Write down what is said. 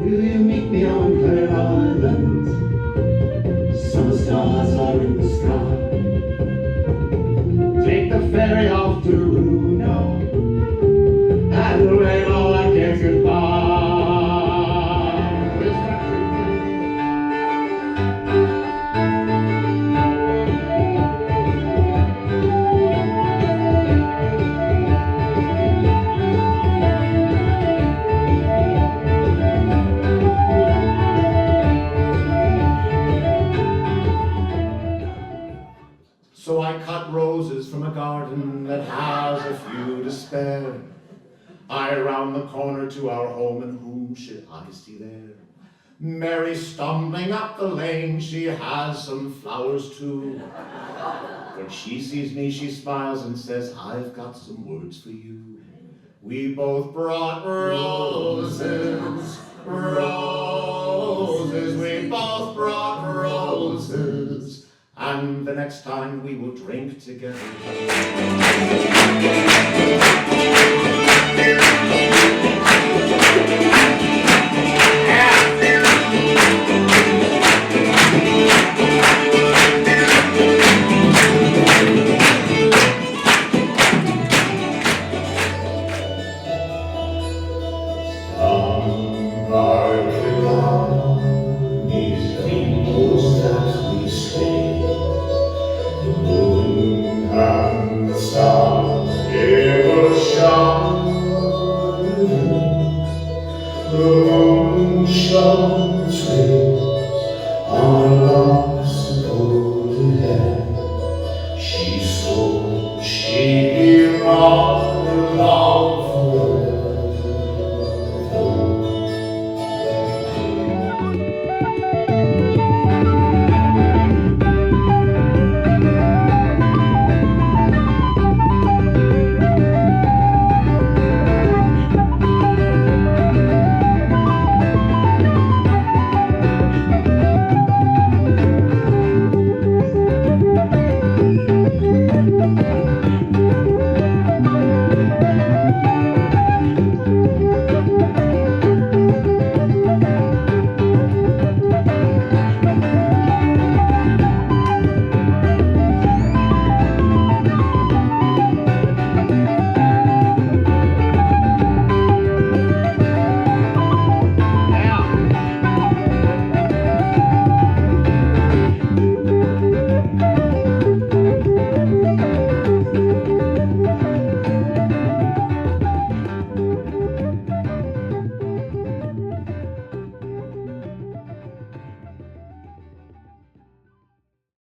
Will you meet me on Clare Island? Summer stars are in the sky. Take the ferry off to Runa and wave all our cares goodbye. So I cut roses from a garden that has a few to spare. I round the corner to our home, and whom should I see there? Mary stumbling up the lane, she has some flowers too. When she sees me, she smiles and says, I've got some words for you. We both brought roses, roses, we both brought roses. And the next time we will drink together. The moon shone sweet on